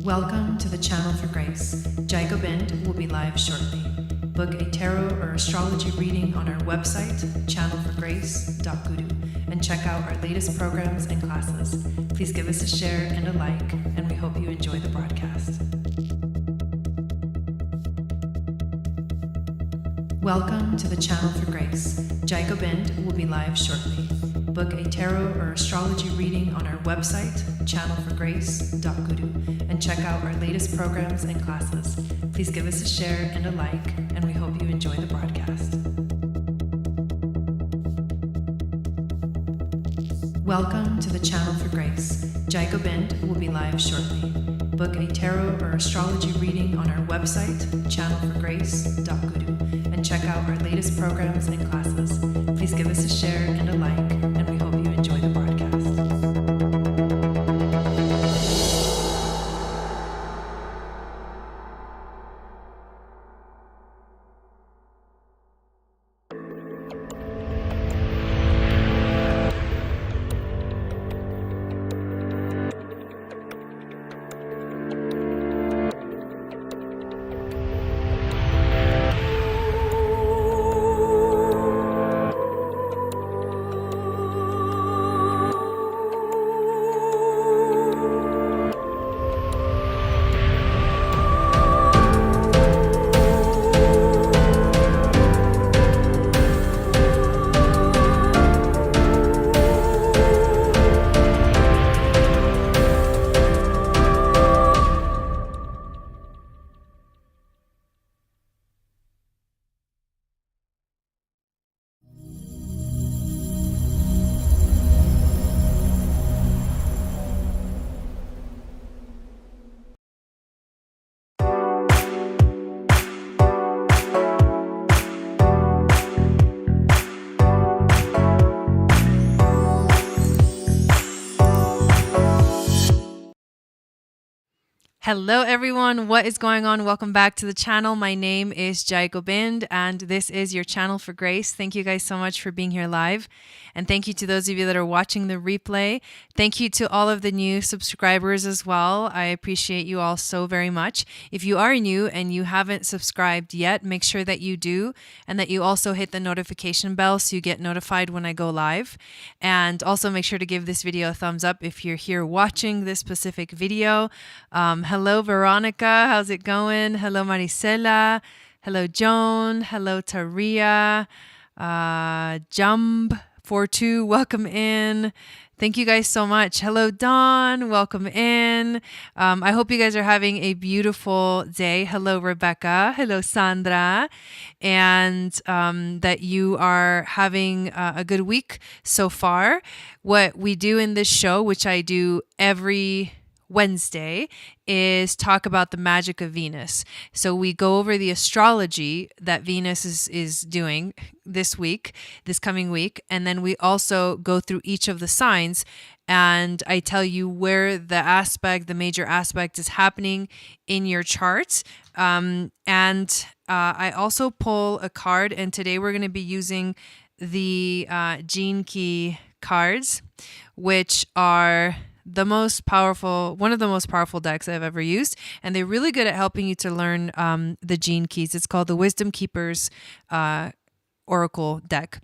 Welcome to the Channel for Grace. Jaigobind will be live shortly. Book a tarot or astrology reading on our website, channelforgrace.guru, and check out our latest programs and classes. Please give us a share and a like, and we hope you enjoy the broadcast. Welcome to the Channel for Grace. Jaigobind will be live shortly. Book a tarot or astrology reading on our website, channelforgrace.guru, and check out our latest programs and classes. Please give us a share and a like, and we hope you enjoy the broadcast. Welcome to the Channel for Grace. Jaigobind will be live shortly. Book a tarot or astrology reading on our website, channelforgrace.guru, and check out our latest programs and classes. Please give us a share and a like, and we hope you enjoy the broadcast. Hello everyone, what is going on? Welcome back to the channel. My name is Jaigobind and this is your Channel for Grace. Thank you guys so much for being here live. And thank you to those of you that are watching the replay. Thank you to all of the new subscribers as well. I appreciate you all so very much. If you are new and you haven't subscribed yet, make sure that you do and that you also hit the notification bell so you get notified when I go live. And also make sure to give this video a thumbs up if you're here watching this specific video. Hello, Veronica. How's it going? Hello, Maricela. Hello, Joan. Hello, Taria. Jump42. Welcome in. Thank you guys so much. Hello, Dawn. Welcome in. I hope you guys are having a beautiful day. Hello, Rebecca. Hello, Sandra. And that you are having a good week so far. What we do in this show, which I do every Wednesday, is talk about the magic of Venus. So we go over the astrology that Venus is doing this coming week, and then we also go through each of the signs and I tell you where the major aspect is happening in your chart. And I also pull a card, and today we're going to be using the Gene Key cards, which are one of the most powerful decks I've ever used, and they're really good at helping you to learn the gene keys. It's called the Wisdom Keepers Oracle deck.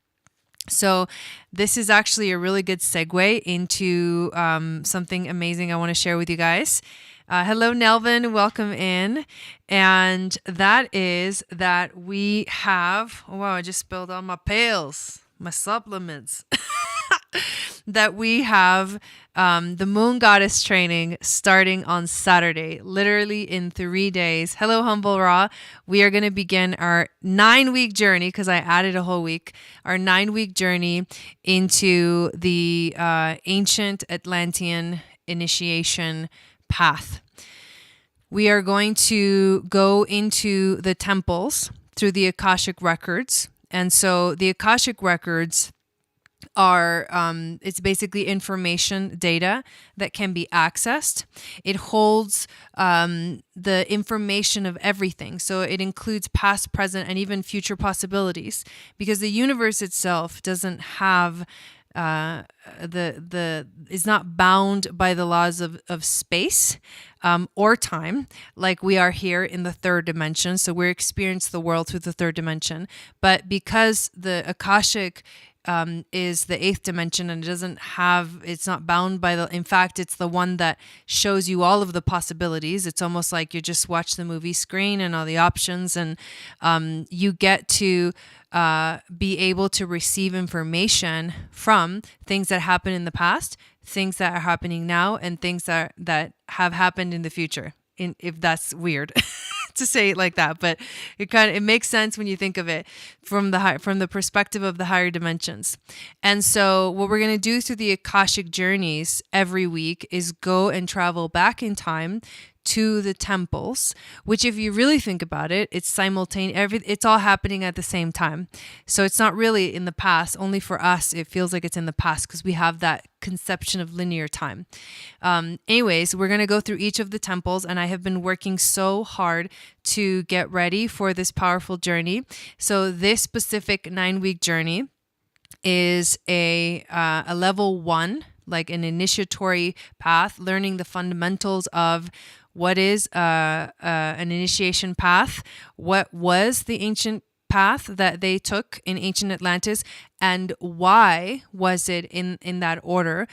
So this is actually a really good segue into something amazing I want to share with you guys. Hello, Nelvin. Welcome in. And that is that we have, oh wow, I just spilled on my pails, my supplements. That we have the Moon Goddess training starting on Saturday, literally in 3 days. Hello, Humble Raw. We are going to begin our 9-week journey, because I added a whole week, our 9-week journey into the ancient Atlantean initiation path. We are going to go into the temples through the Akashic records. And so the Akashic records are it's basically information data that can be accessed. It holds the information of everything. So it includes past, present, and even future possibilities, because the universe itself doesn't have is not bound by the laws of space or time, like we are here in the third dimension. So we experience the world through the third dimension. But because the Akashic is the eighth dimension, and it's not bound by in fact, it's the one that shows you all of the possibilities. It's almost like you just watch the movie screen and all the options, and you get to be able to receive information from things that happened in the past, things that are happening now, and things that have happened in the future. If that's weird to say it like that, but it makes sense when you think of it from the perspective of the higher dimensions. And so what we're going to do through the Akashic journeys every week is go and travel back in time to the temples, which, if you really think about it, it's simultaneous. It's all happening at the same time. So it's not really in the past. Only for us, it feels like it's in the past because we have that conception of linear time. Anyways, we're going to go through each of the temples, and I have been working so hard to get ready for this powerful journey. So this specific 9-week journey is a level 1, like an initiatory path, learning the fundamentals of what is an initiation path, what was the ancient path that they took in ancient Atlantis, and why was it in that order.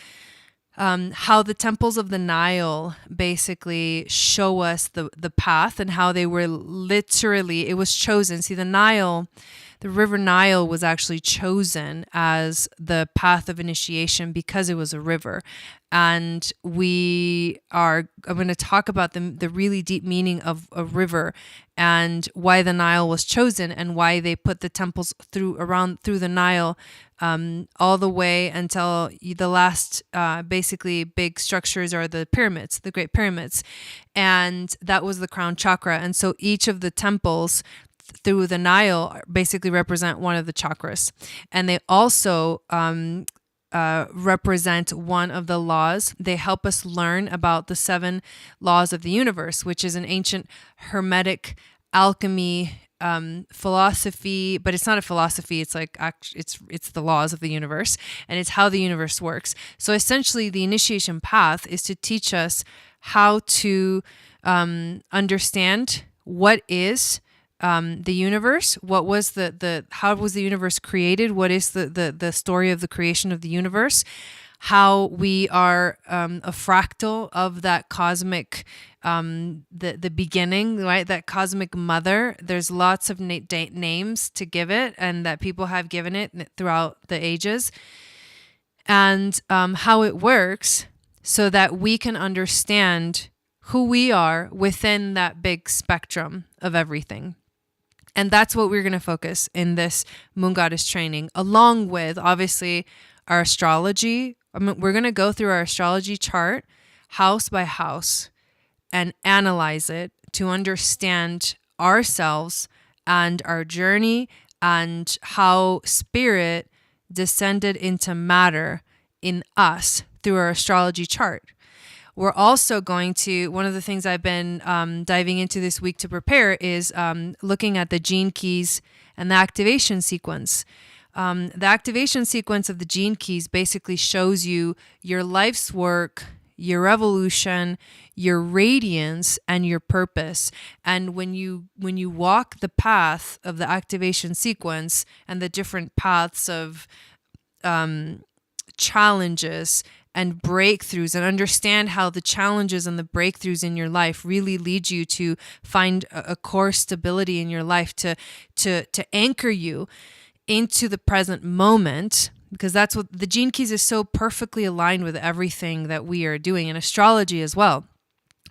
How the temples of the Nile basically show us the path, and how they were literally, it was chosen. See, the river Nile was actually chosen as the path of initiation because it was a river. And I'm going to talk about the really deep meaning of a river and why the Nile was chosen, and why they put the temples through the Nile all the way until the last basically big structures are the pyramids, the Great Pyramids. And that was the crown chakra. And so each of the temples through the Nile basically represent one of the chakras. And they also represent one of the laws. They help us learn about the 7 laws of the universe, which is an ancient Hermetic alchemy philosophy, but it's not a philosophy. It's like it's the laws of the universe, and it's how the universe works. So essentially, the initiation path is to teach us how to understand what is the universe, what was how was the universe created, what is the story of the creation of the universe, how we are a fractal of that cosmic, the beginning, right? That cosmic mother. There's lots of names to give it, and that people have given it throughout the ages, and how it works so that we can understand who we are within that big spectrum of everything. And that's what we're going to focus in this Moon Goddess training, along with, obviously, our astrology. We're going to go through our astrology chart, house by house, and analyze it to understand ourselves and our journey, and how spirit descended into matter in us through our astrology chart. We're also going to, one of the things I've been diving into this week to prepare is looking at the gene keys and the activation sequence. The activation sequence of the gene keys basically shows you your life's work, your evolution, your radiance, and your purpose. And when you walk the path of the activation sequence and the different paths of challenges and breakthroughs, and understand how the challenges and the breakthroughs in your life really lead you to find a core stability in your life, to anchor you into the present moment, because that's what the gene keys is so perfectly aligned with everything that we are doing in astrology as well.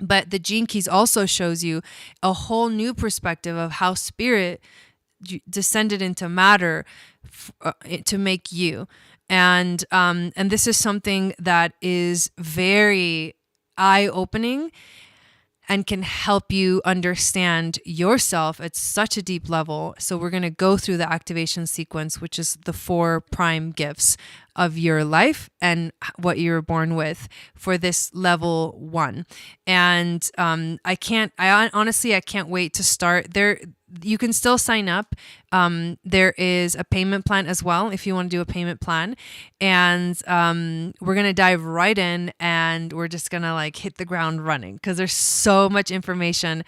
But the gene keys also shows you a whole new perspective of how spirit descended into matter to make you. And this is something that is very eye-opening and can help you understand yourself at such a deep level. So we're going to go through the activation sequence, which is the 4 prime gifts of your life and what you were born with for this level 1. And I honestly can't wait to start. you can still sign up. There is a payment plan as well if you want to do a payment plan. And we're going to dive right in, and we're just going to like hit the ground running because there's so much information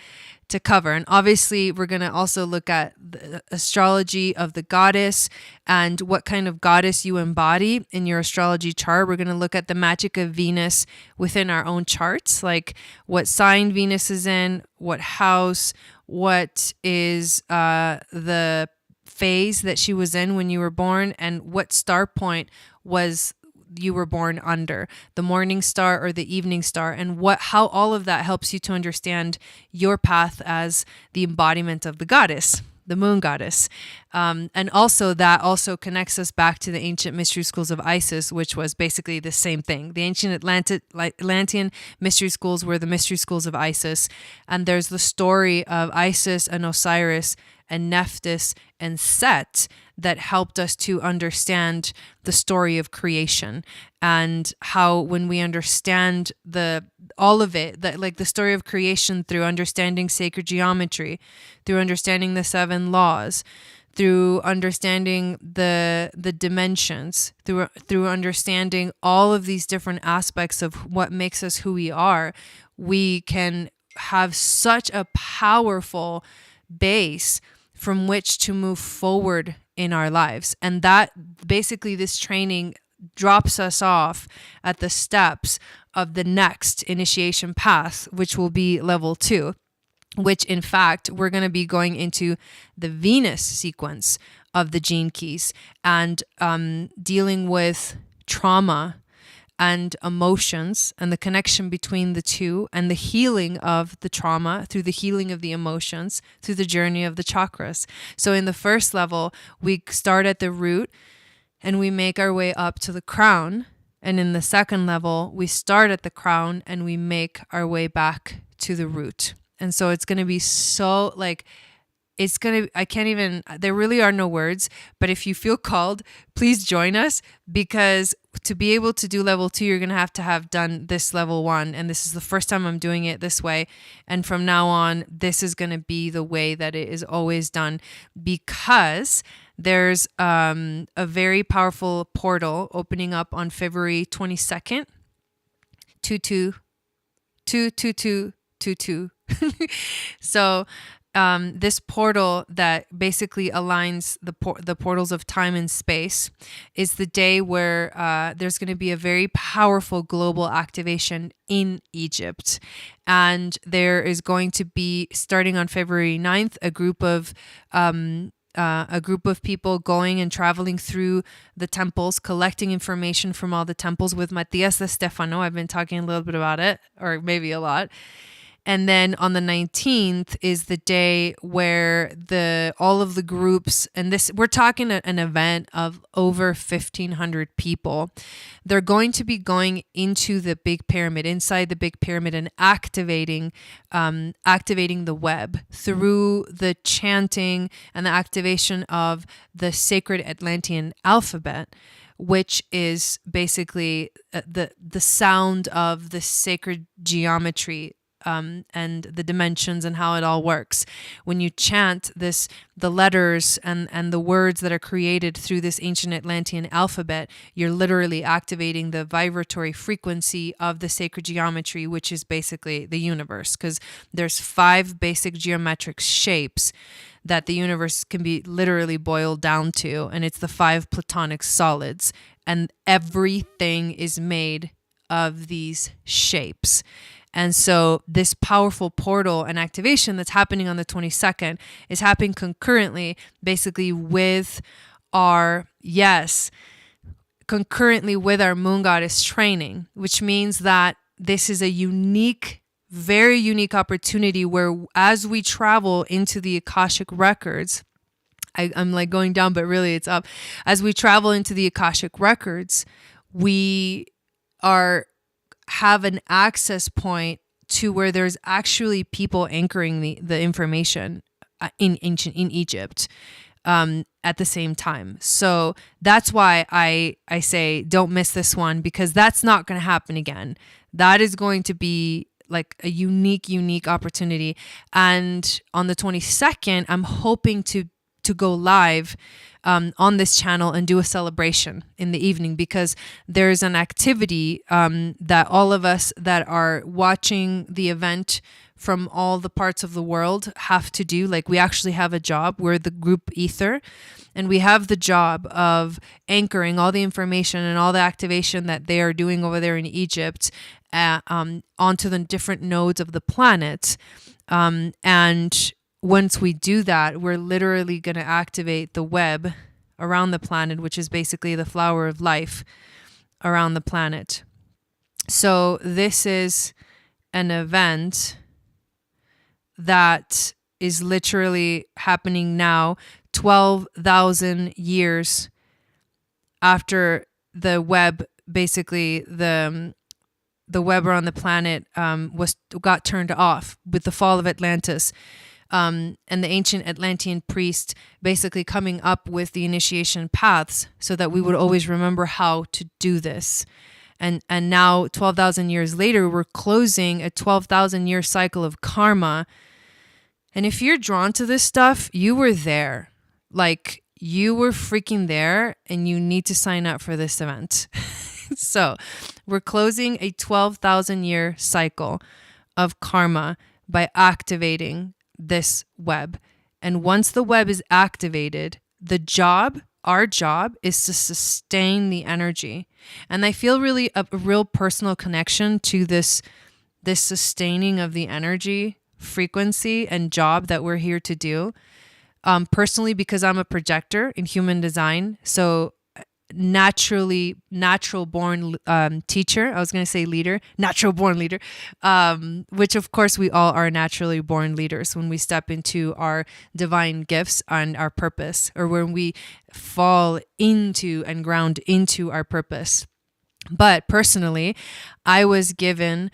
to cover. And obviously we're going to also look at the astrology of the goddess and what kind of goddess you embody in your astrology chart. We're going to look at the magic of Venus within our own charts, like what sign Venus is in, what house, what is the phase that she was in when you were born, and what star point was you were born under, the morning star or the evening star, and how all of that helps you to understand your path as the embodiment of the goddess, the moon goddess. And also that also connects us back to the ancient mystery schools of Isis, which was basically the same thing. The ancient Atlantean mystery schools were the mystery schools of Isis. And there's the story of Isis and Osiris and Nephthys and Set that helped us to understand the story of creation, and how when we understand all of it, that like the story of creation through understanding sacred geometry, through understanding the 7 laws, through understanding the dimensions, through understanding all of these different aspects of what makes us who we are, we can have such a powerful base from which to move forward in our lives. And that basically, this training drops us off at the steps of the next initiation path, which will be level 2, which in fact, we're going to be going into the Venus sequence of the gene keys and dealing with trauma and emotions and the connection between the two, and the healing of the trauma through the healing of the emotions through the journey of the chakras. So in the first level, we start at the root and we make our way up to the crown. And in the second level, we start at the crown and we make our way back to the root. And so it's going to be so like, there really are no words, but if you feel called, please join us, because to be able to do level 2, you're going to have done this level 1. And this is the first time I'm doing it this way. And from now on, this is going to be the way that it is always done, because there's a very powerful portal opening up on February 22nd, 222222. So this portal that basically aligns the portals of time and space is the day where there's going to be a very powerful global activation in Egypt. And there is going to be, starting on February 9th, a group of people going and traveling through the temples, collecting information from all the temples with Matthias de Stefano. I've been talking a little bit about it, or maybe a lot. And then on the 19th is the day where all of the groups, and this, we're talking an event of over 1,500 people. They're going to be going into the Big Pyramid, inside the Big Pyramid, and activating the web through the chanting and the activation of the sacred Atlantean alphabet, which is basically the sound of the sacred geometry and the dimensions and how it all works. When you chant this, the letters and the words that are created through this ancient Atlantean alphabet, you're literally activating the vibratory frequency of the sacred geometry, which is basically the universe, because there's 5 basic geometric shapes that the universe can be literally boiled down to, and it's the 5 platonic solids, and everything is made of these shapes. And so this powerful portal and activation that's happening on the 22nd is happening concurrently, basically with our moon goddess training, which means that this is a unique, very unique opportunity where, as we travel into the Akashic records, I'm like going down, but really it's up. As we travel into the Akashic records, we have an access point to where there's actually people anchoring the information in Egypt at the same time. So that's why I say don't miss this one, because that's not going to happen again. That is going to be like a unique opportunity. And on the 22nd, I'm hoping to go live on this channel and do a celebration in the evening, because there's an activity that all of us that are watching the event from all the parts of the world have to do. Like, we actually have a job. We're the group Ether, and we have the job of anchoring all the information and all the activation that they are doing over there in Egypt onto the different nodes of the planet. And once we do that, we're literally going to activate the web around the planet, which is basically the flower of life around the planet. So this is an event that is literally happening now, 12,000 years after the web, basically the web around the planet got turned off with the fall of Atlantis. And the ancient Atlantean priest basically coming up with the initiation paths so that we would always remember how to do this. And now 12,000 years later, we're closing a 12,000 year cycle of karma. And if you're drawn to this stuff, you were there. Like, you were freaking there, and you need to sign up for this event. So we're closing a 12,000 year cycle of karma by activating this web. And once the web is activated, our job is to sustain the energy. And I feel really a real personal connection to this sustaining of the energy frequency and job that we're here to do. Personally, because I'm a projector in human design. So natural born teacher. I was going to say leader, natural born leader, which of course we all are naturally born leaders when we step into our divine gifts and our purpose, or when we fall into and ground into our purpose. But personally, I was given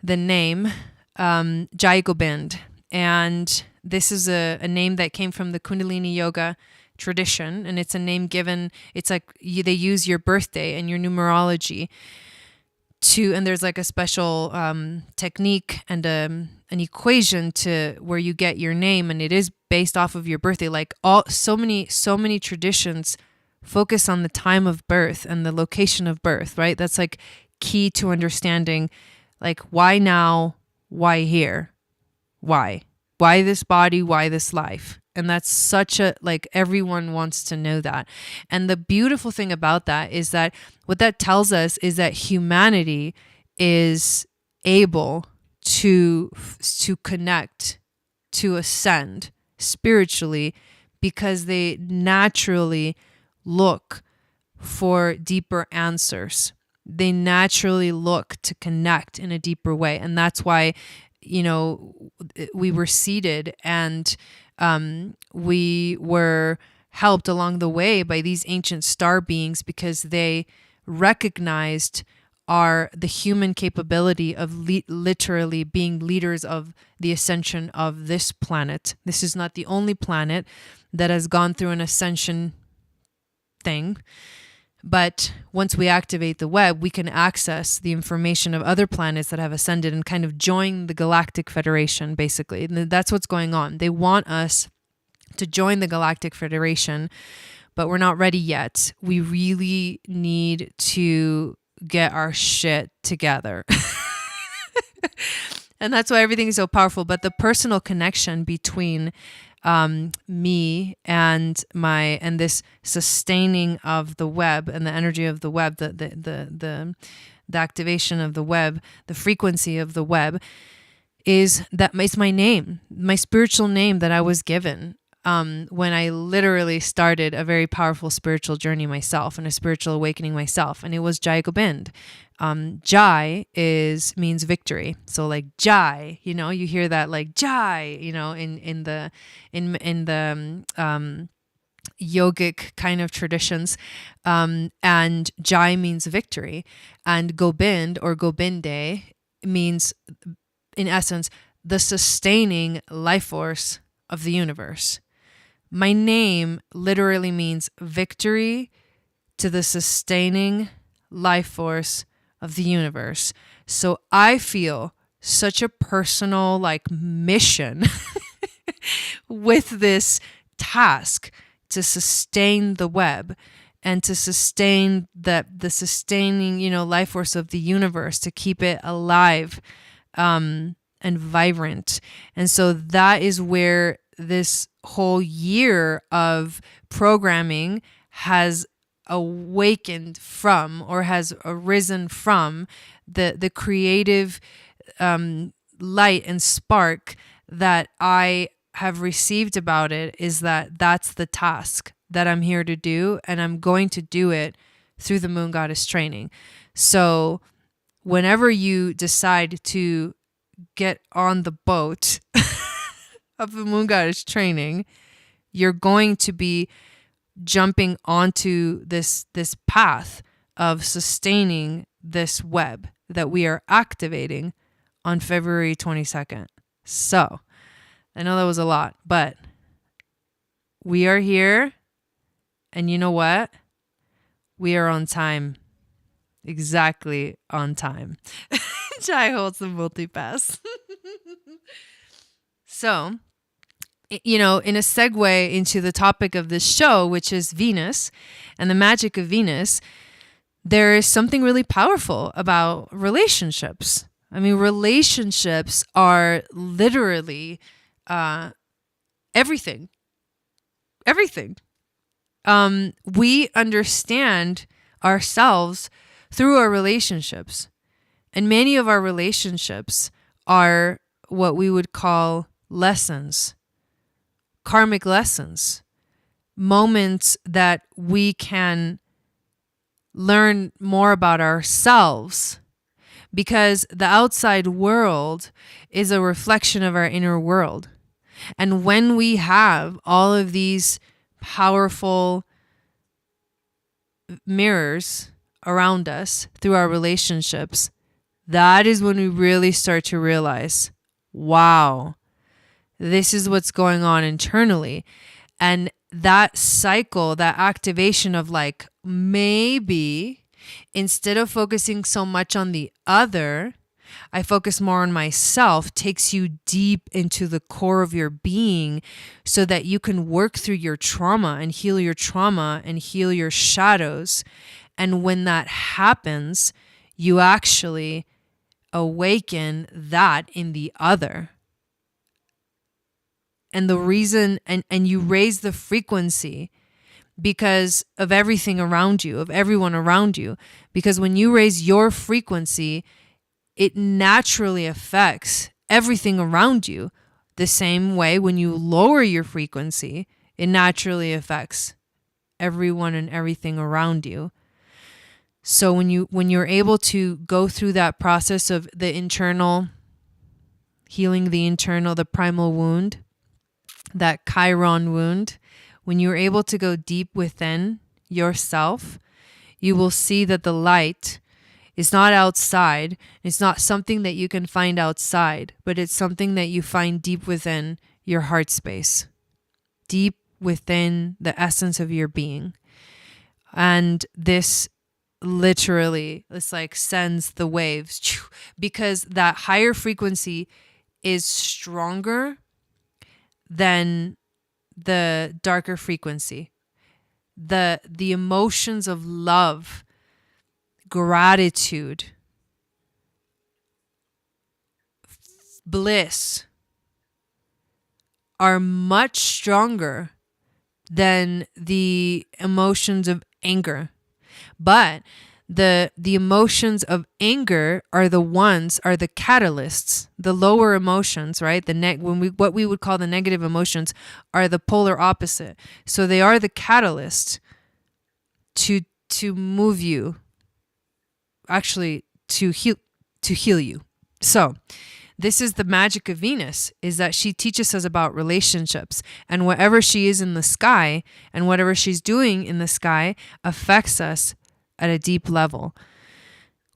the name Jai Gobind, and this is a name that came from the Kundalini yoga tradition, and it's a name given. It's like they use your birthday and your numerology and there's like a special technique and an equation to where you get your name, and it is based off of your birthday. Like so many traditions focus on the time of birth and the location of birth, right? That's like key to understanding, like, why now, why here, why this body, why this life. And that's such a, like, everyone wants to know that. And the beautiful thing about that is that what that tells us is that humanity is able to connect, to ascend spiritually, because they naturally look for deeper answers. They naturally look to connect in a deeper way. And that's why, we were seated and we were helped along the way by these ancient star beings, because they recognized the human capability of literally being leaders of the ascension of this planet. This is not the only planet that has gone through an ascension thing. But once we activate the web, we can access the information of other planets that have ascended and kind of join the Galactic Federation, basically. And that's what's going on. They want us to join the Galactic Federation, but we're not ready yet. We really need to get our shit together. And that's why everything is so powerful. But the personal connection between me and this sustaining of the web and the energy of the web, the activation of the web, the frequency of the web, is my name, my spiritual name that I was given when I literally started a very powerful spiritual journey myself and a spiritual awakening myself, and it was Jai Gobind. Jai means victory. So like Jai, you hear that like Jai, in the yogic kind of traditions. And Jai means victory, and Gobind or Gobinde means, in essence, the sustaining life force of the universe. My name literally means victory to the sustaining life force of the universe. So I feel such a personal like mission with this task to sustain the web and to sustain the sustaining, life force of the universe, to keep it alive and vibrant. And so that is where this whole year of programming has awakened from, or has arisen from, the creative light and spark that I have received about it, is that that's the task that I'm here to do, and I'm going to do it through the Moon Goddess training. So whenever you decide to get on the boat of the Moon Goddess training, you're going to be jumping onto this path of sustaining this web that we are activating on February 22nd. So I know that was a lot, but we are here, and you know what? We are on time. Exactly on time. Jai holds the multipass. So, in a segue into the topic of this show, which is Venus and the magic of Venus, there is something really powerful about relationships. I mean, relationships are literally everything. Everything. We understand ourselves through our relationships. And many of our relationships are what we would call lessons, karmic lessons, moments that we can learn more about ourselves, because the outside world is a reflection of our inner world. And when we have all of these powerful mirrors around us through our relationships, that is when we really start to realize, wow, this is what's going on internally. And that cycle, that activation of like, maybe instead of focusing so much on the other, I focus more on myself, takes you deep into the core of your being so that you can work through your trauma and heal your shadows. And when that happens, you actually awaken that in the other. And the reason, and you raise the frequency because of everything around you, of everyone around you. Because when you raise your frequency, it naturally affects everything around you. The same way when you lower your frequency, it naturally affects everyone and everything around you. So when you're able to go through that process of the internal healing, the primal wound, that Chiron wound, when you're able to go deep within yourself, you will see that the light is not outside. It's not something that you can find outside, but it's something that you find deep within your heart space, deep within the essence of your being. And this literally, it's like sends the waves, because that higher frequency is stronger than the darker frequency. The emotions of love, gratitude, bliss are much stronger than the emotions of anger. But the emotions of anger are the catalysts. The lower emotions, right? What we would call the negative emotions are the polar opposite. So they are the catalyst to move you, actually to heal you. So this is the magic of Venus, is that she teaches us about relationships, and whatever she is in the sky and whatever she's doing in the sky affects us at a deep level.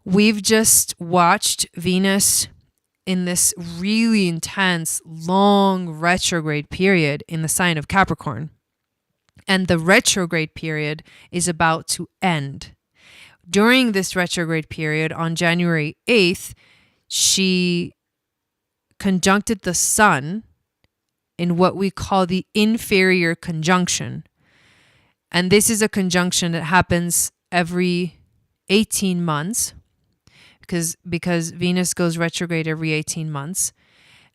We've just watched Venus in this really intense, long retrograde period in the sign of Capricorn. And the retrograde period is about to end. During this retrograde period on January 8th, she conjuncted the sun in what we call the inferior conjunction. And this is a conjunction that happens every 18 months because Venus goes retrograde every 18 months.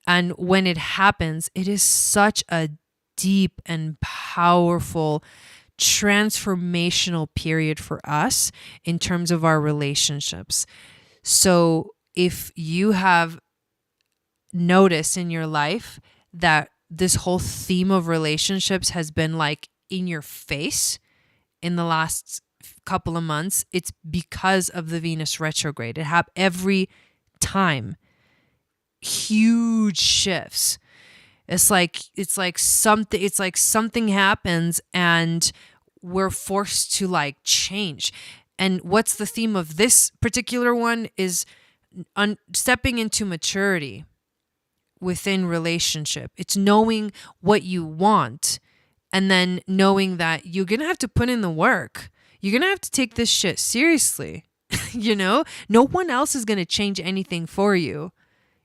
And when it happens, it is such a deep and powerful transformational period for us in terms of our relationships. So if you have noticed in your life that this whole theme of relationships has been like in your face in the last couple of months, it's because of the Venus retrograde. It happens every time. Huge shifts. It's like something happens and we're forced to like change. And what's the theme of this particular one is stepping into maturity within relationship. It's knowing what you want and then knowing that you're going to have to put in the work. You're going to have to take this shit seriously. No one else is going to change anything for you.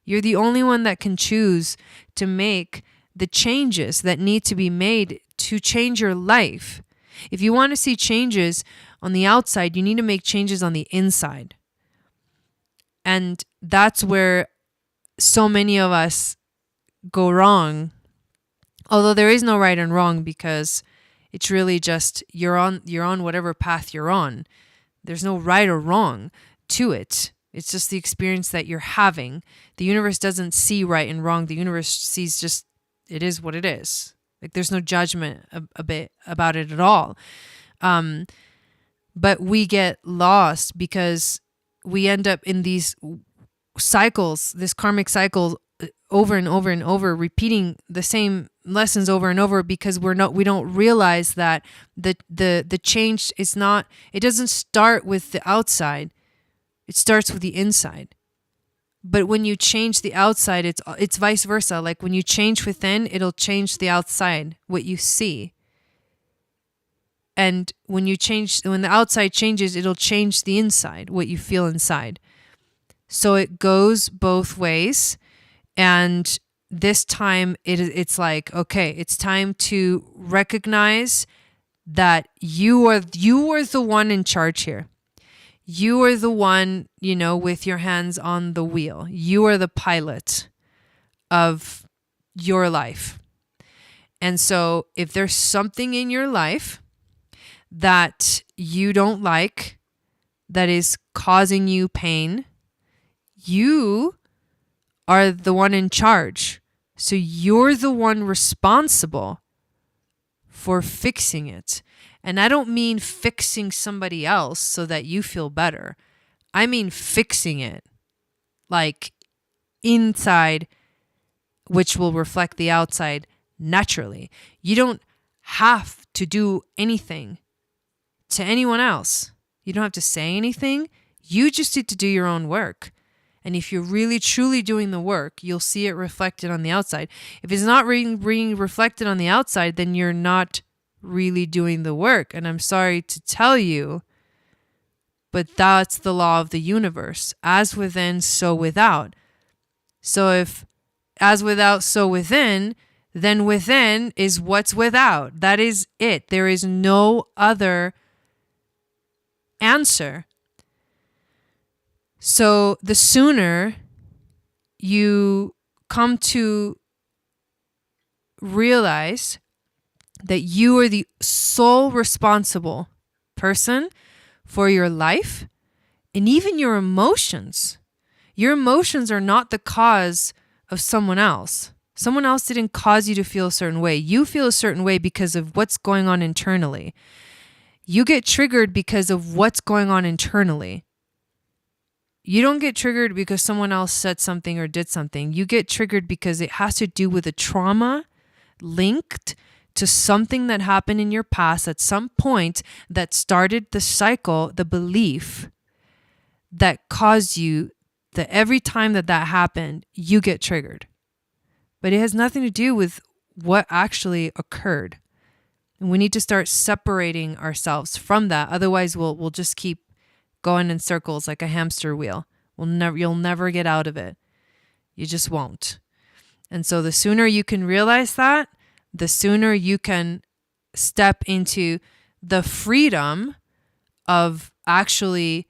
You're the only one that can choose to make the changes that need to be made to change your life. If you want to see changes on the outside, you need to make changes on the inside. And that's where so many of us go wrong. Although there is no right and wrong, because it's really just you're on whatever path you're on. There's no right or wrong to it. It's just the experience that you're having. The universe doesn't see right and wrong. The universe sees just it is what it is. Like there's no judgment about it at all. But we get lost because we end up in these cycles, this karmic cycle, over and over and over, repeating the same lessons over and over, because we don't realize that the change is not. It doesn't start with the outside. It starts with the inside. But when you change the outside, it's vice versa. Like when you change within, it'll change the outside, what you see. And when the outside changes, it'll change the inside, what you feel inside. So it goes both ways. And this time it's like, okay, it's time to recognize that you are the one in charge here. You are the one, with your hands on the wheel. You are the pilot of your life. And so if there's something in your life that you don't like, that is causing you pain, you are the one in charge. So you're the one responsible for fixing it. And I don't mean fixing somebody else so that you feel better. I mean fixing it, like inside, which will reflect the outside naturally. You don't have to do anything to anyone else. You don't have to say anything. You just need to do your own work. And if you're really truly doing the work, you'll see it reflected on the outside. If it's not being reflected on the outside, then you're not really doing the work. And I'm sorry to tell you, but that's the law of the universe. As within, so without. So if as without, so within, then within is what's without. That is it. There is no other answer. So the sooner you come to realize that you are the sole responsible person for your life and even your emotions. Your emotions are not the cause of someone else. Someone else didn't cause you to feel a certain way. You feel a certain way because of what's going on internally. You get triggered because of what's going on internally. You don't get triggered because someone else said something or did something. You get triggered because it has to do with a trauma linked to something that happened in your past at some point that started the cycle, the belief that caused you that every time that happened, you get triggered. But it has nothing to do with what actually occurred. And we need to start separating ourselves from that. Otherwise, we'll just keep going in circles like a hamster wheel. You'll never get out of it. You just won't. And so the sooner you can realize that, the sooner you can step into the freedom of actually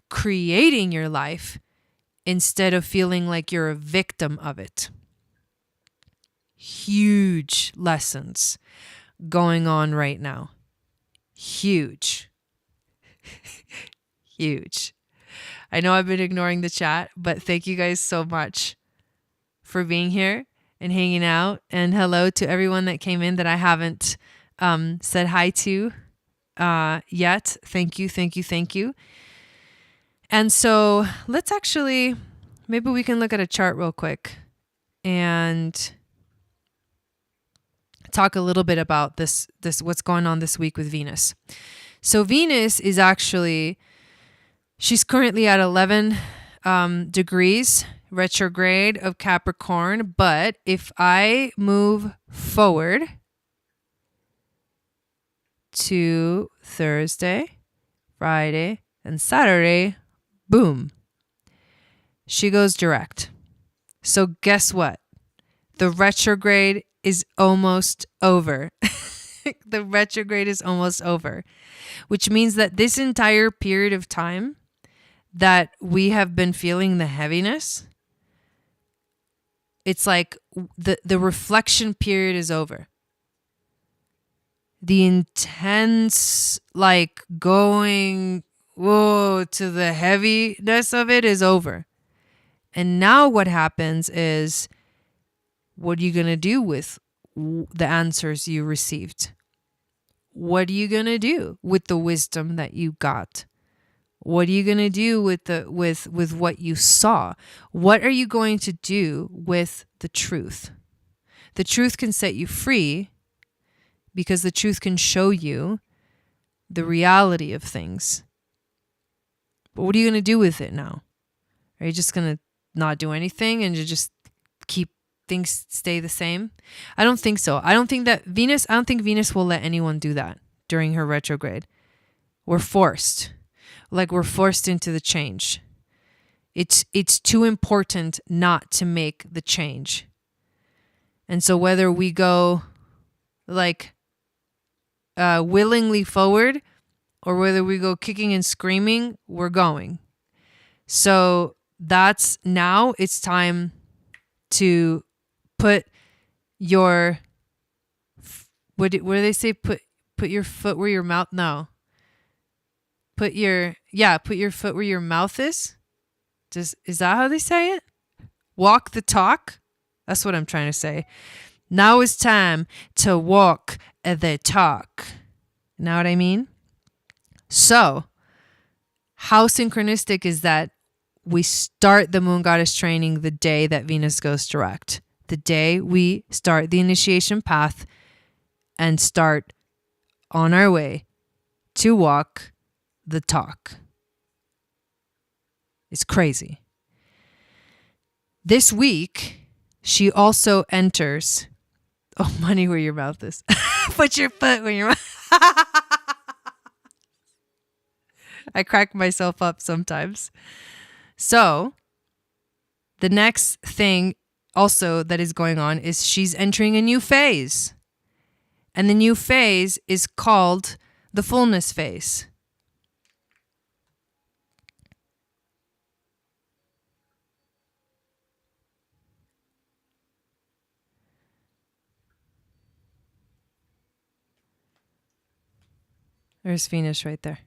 creating your life instead of feeling like you're a victim of it. Huge lessons going on right now. Huge. Huge. I know I've been ignoring the chat, but thank you guys so much for being here and hanging out. And hello to everyone that came in that I haven't said hi to yet. Thank you, thank you, thank you. And so let's actually, maybe we can look at a chart real quick and talk a little bit about this what's going on this week with Venus. So Venus is actually, she's currently at 11 degrees retrograde of Capricorn. But if I move forward to Thursday, Friday, and Saturday, boom, she goes direct. So guess what? The retrograde is almost over. The retrograde is almost over, which means that this entire period of time that we have been feeling the heaviness, it's like the reflection period is over. The intense, like going, whoa, to the heaviness of it is over. And now what happens is, what are you going to do with the answers you received? What are you going to do with the wisdom that you got? What are you going to do with what you saw? What are you going to do with the truth? The truth can set you free because the truth can show you the reality of things. But what are you going to do with it now? Are you just going to not do anything and you just keep things stay the same? I don't think so. I don't think Venus will let anyone do that during her retrograde. We're forced. Like we're forced into the change. It's too important not to make the change. And so whether we go like willingly forward or whether we go kicking and screaming, we're going. So that's now it's time to put your, what do they say? Put your foot where your mouth, no. Put your foot where your mouth is. Is that how they say it? Walk the talk. That's what I'm trying to say. Now is time to walk the talk. You know what I mean? So, how synchronistic is that we start the Moon Goddess training the day that Venus goes direct? The day we start the initiation path and start on our way to walk the talk. It's crazy. This week, she also enters. Oh, money where your mouth is. Put your foot where your mouth. I crack myself up sometimes. So, the next thing also that is going on is she's entering a new phase. And the new phase is called the Fullness phase. There's Venus right there.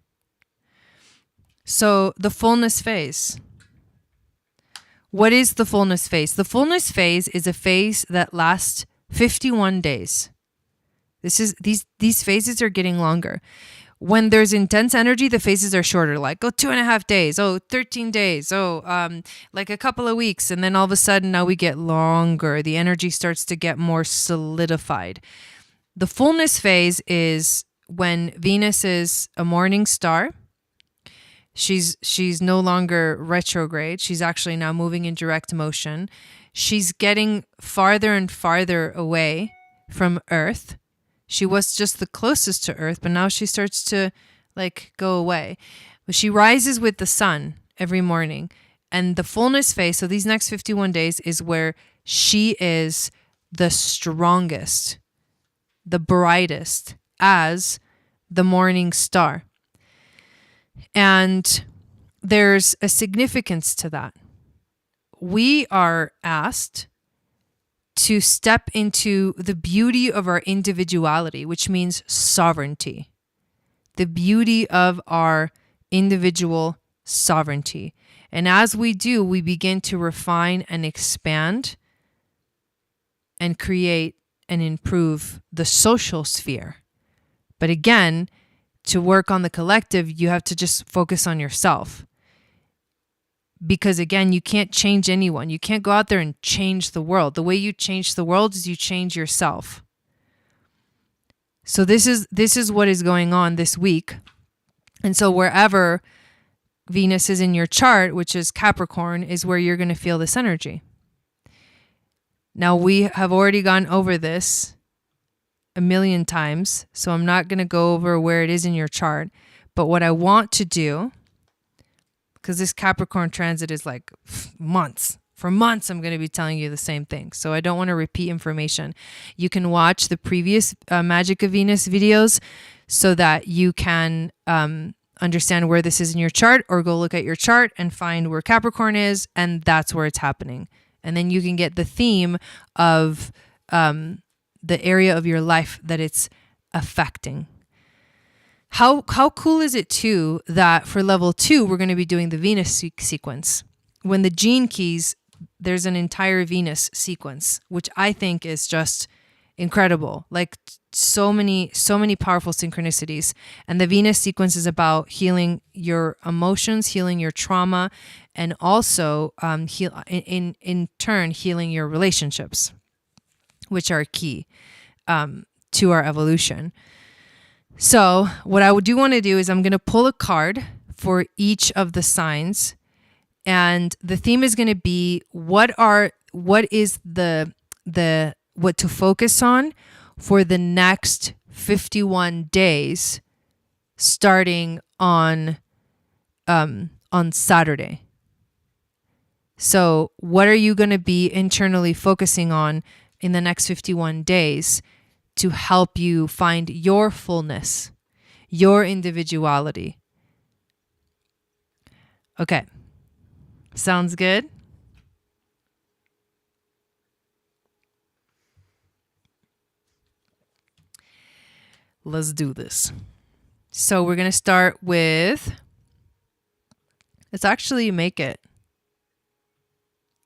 So the Fullness phase. What is the Fullness phase? The Fullness phase is a phase that lasts 51 days. These phases are getting longer. When there's intense energy, the phases are shorter, like 2.5 days, 13 days, like a couple of weeks. And then all of a sudden now we get longer. The energy starts to get more solidified. The Fullness phase is when Venus is a morning star. She's no longer retrograde. She's actually now moving in direct motion. She's getting farther and farther away from Earth. She was just the closest to Earth, but now she starts to go away. But she rises with the sun every morning. And the Fullness phase, so these next 51 days, is where she is the strongest, the brightest as the morning star. And there's a significance to that. We are asked to step into the beauty of our individuality, which means sovereignty. The beauty of our individual sovereignty. And as we do, we begin to refine and expand and create and improve the social sphere. But again, to work on the collective, you have to just focus on yourself. Because again, you can't change anyone. You can't go out there and change the world. The way you change the world is you change yourself. So this is what is going on this week. And so wherever Venus is in your chart, which is Capricorn, is where you're going to feel this energy. Now, we have already gone over this a million times, so I'm not going to go over where it is in your chart. But what I want to do, because this Capricorn transit is like months. For months, I'm going to be telling you the same thing. So I don't want to repeat information. You can watch the previous Magic of Venus videos so that you can understand where this is in your chart, or go look at your chart and find where Capricorn is, and that's where it's happening. And then you can get the theme of the area of your life that it's affecting. How cool is it too that for level 2, we're going to be doing the Venus sequence. When the gene keys, there's an entire Venus sequence, which I think is just incredible. Like so many powerful synchronicities. And the Venus sequence is about healing your emotions, healing your trauma, and also in turn healing your relationships, which are key to our evolution. So what I do want to do is I'm going to pull a card for each of the signs, and the theme is going to be what is the what to focus on for the next 51 days, starting on Saturday. So what are you going to be internally focusing on in the next 51 days to help you find your fullness, your individuality? Okay. Sounds good? Let's do this. So we're going to start with, let's actually make it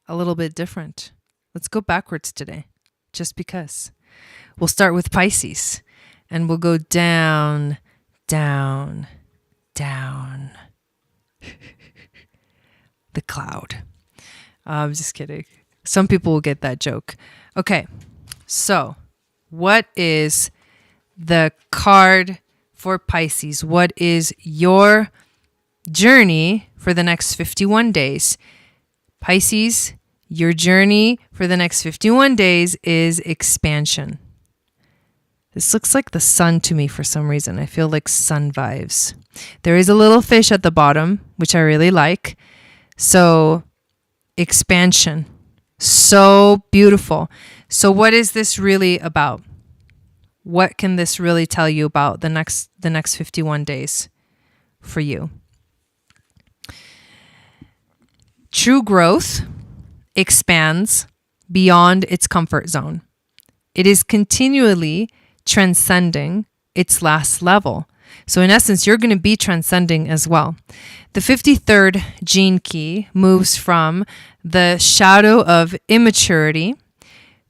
a little bit different. Let's go backwards today, just because. We'll start with Pisces, and we'll go down, down, down. The cloud. I'm just kidding. Some people will get that joke. Okay, so what is the card for Pisces? What is your journey for the next 51 days? Pisces, your journey for the next 51 days is expansion. This looks like the sun to me for some reason. I feel like sun vibes. There is a little fish at the bottom, which I really like. So, expansion. So beautiful. So what is this really about? What can this really tell you about the next 51 days for you? True growth expands beyond its comfort zone. It is continually transcending its last level. So in essence, you're going to be transcending as well. The 53rd gene key moves from the shadow of immaturity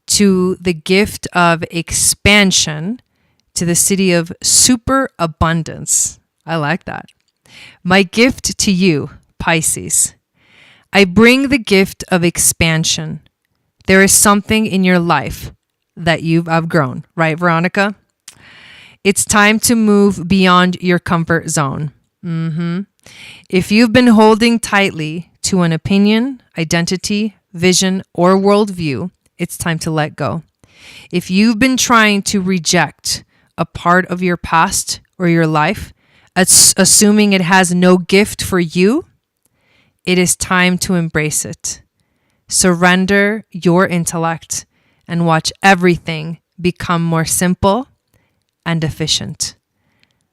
to the gift of expansion to the city of superabundance. I like that. My gift to you, Pisces. I bring the gift of expansion. There is something in your life that you've outgrown, right, Veronica? It's time to move beyond your comfort zone. If you've been holding tightly to an opinion, identity, vision, or worldview, it's time to let go. If you've been trying to reject a part of your past or your life, assuming it has no gift for you, it is time to embrace it. Surrender your intellect and watch everything become more simple and efficient.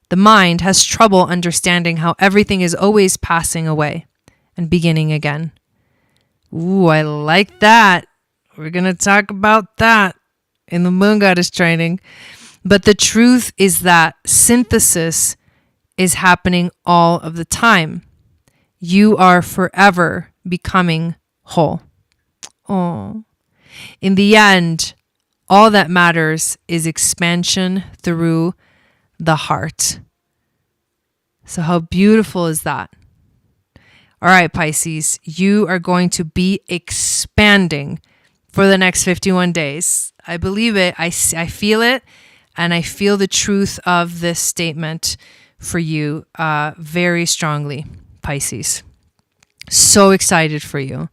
The mind has trouble understanding how everything is always passing away and beginning again. Ooh, I like that. We're going to talk about that in the Moon Goddess training. But the truth is that synthesis is happening all of the time. You are forever becoming whole. Oh. In the end, all that matters is expansion through the heart. So how beautiful is that? All right, Pisces, you are going to be expanding for the next 51 days. I believe it. I feel it. And I feel the truth of this statement for you very strongly, Pisces. So excited for you.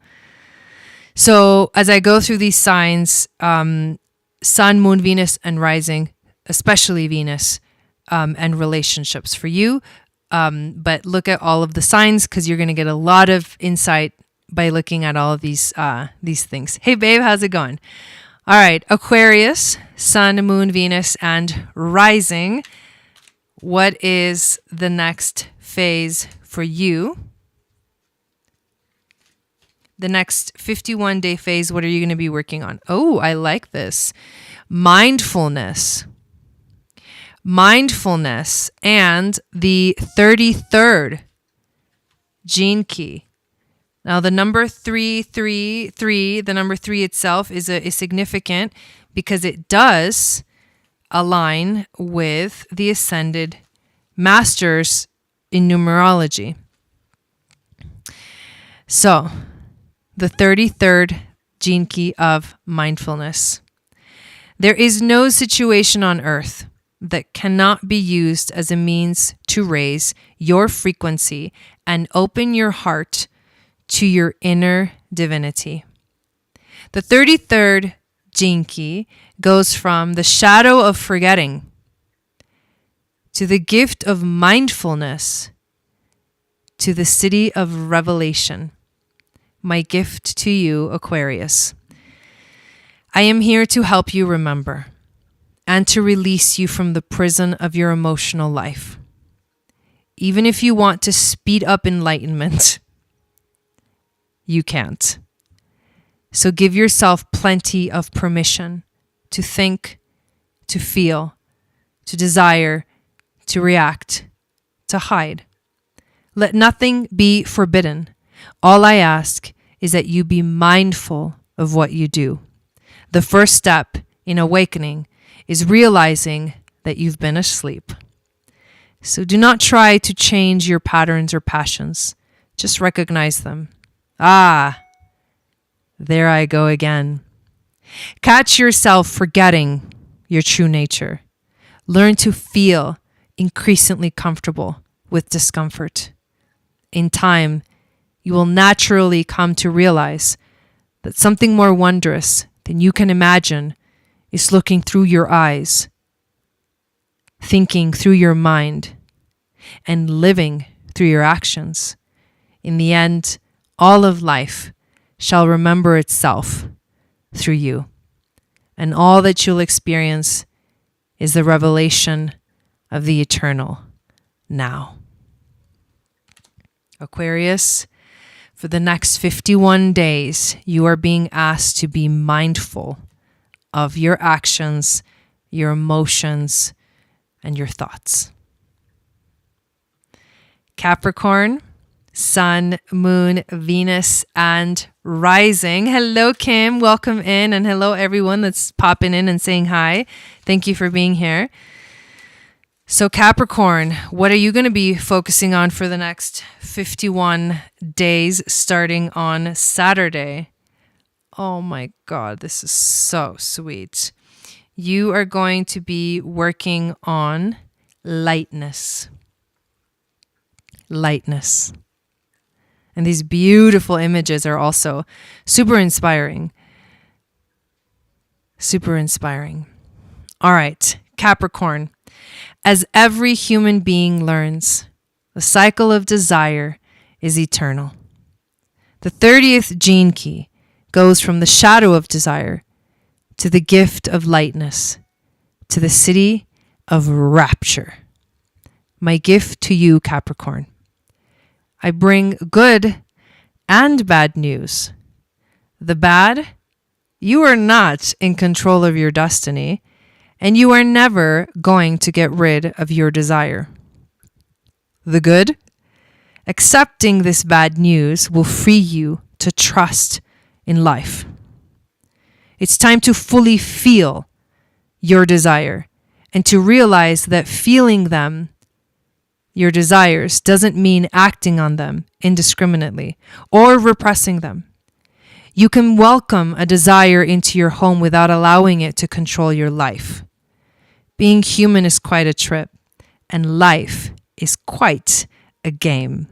So as I go through these signs, Sun, Moon, Venus, and Rising, especially Venus, and relationships for you. But look at all of the signs because you're going to get a lot of insight by looking at all of these things. Hey, babe, how's it going? All right, Aquarius, Sun, Moon, Venus, and Rising. What is the next phase for you? The next 51-day phase, what are you going to be working on? Oh, I like this. Mindfulness. Mindfulness and the 33rd gene key. Now, the number 333, the number 3 itself is significant because it does align with the ascended masters in numerology. So, the 33rd gene key of mindfulness. There is no situation on earth that cannot be used as a means to raise your frequency and open your heart to your inner divinity. The 33rd gene key goes from the shadow of forgetting to the gift of mindfulness to the city of revelation. My gift to you, Aquarius. I am here to help you remember and to release you from the prison of your emotional life. Even if you want to speed up enlightenment, you can't. So give yourself plenty of permission to think, to feel, to desire, to react, to hide. Let nothing be forbidden. All I ask is that you be mindful of what you do. The first step in awakening is realizing that you've been asleep. So do not try to change your patterns or passions. Just recognize them. Ah, there I go again. Catch yourself forgetting your true nature. Learn to feel increasingly comfortable with discomfort. In time, you will naturally come to realize that something more wondrous than you can imagine is looking through your eyes, thinking through your mind, and living through your actions. In the end, all of life shall remember itself through you, and all that you'll experience is the revelation of the eternal now. Aquarius, for the next 51 days, you are being asked to be mindful of your actions, your emotions, and your thoughts. Capricorn, Sun, Moon, Venus, and Rising. Hello, Kim. Welcome in. And hello, everyone that's popping in and saying hi. Thank you for being here. So Capricorn, what are you going to be focusing on for the next 51 days starting on Saturday? Oh my God, this is so sweet. You are going to be working on lightness. Lightness. And these beautiful images are also super inspiring. Super inspiring. All right, Capricorn. As every human being learns, the cycle of desire is eternal. The 30th gene key goes from the shadow of desire to the gift of lightness, to the city of rapture. My gift to you, Capricorn. I bring good and bad news. The bad, you are not in control of your destiny, and you are never going to get rid of your desire. The good, accepting this bad news will free you to trust in life. It's time to fully feel your desire and to realize that feeling them, your desires, doesn't mean acting on them indiscriminately or repressing them. You can welcome a desire into your home without allowing it to control your life. Being human is quite a trip, and life is quite a game.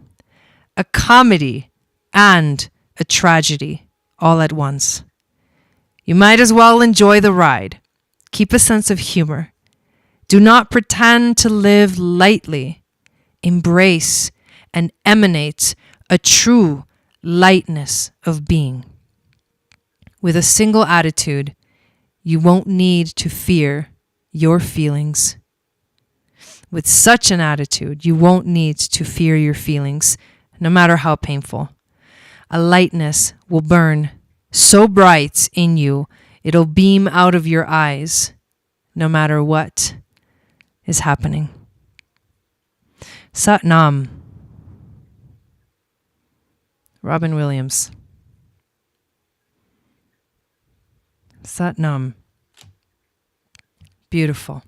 A comedy and a tragedy all at once. You might as well enjoy the ride. Keep a sense of humor. Do not pretend to live lightly. Embrace and emanate a true lightness of being. With a single attitude, you won't need to fear your feelings. With such an attitude, you won't need to fear your feelings, no matter how painful. A lightness will burn so bright in you, it'll beam out of your eyes, no matter what is happening. Sat Nam. Robin Williams. Sat Nam. Beautiful.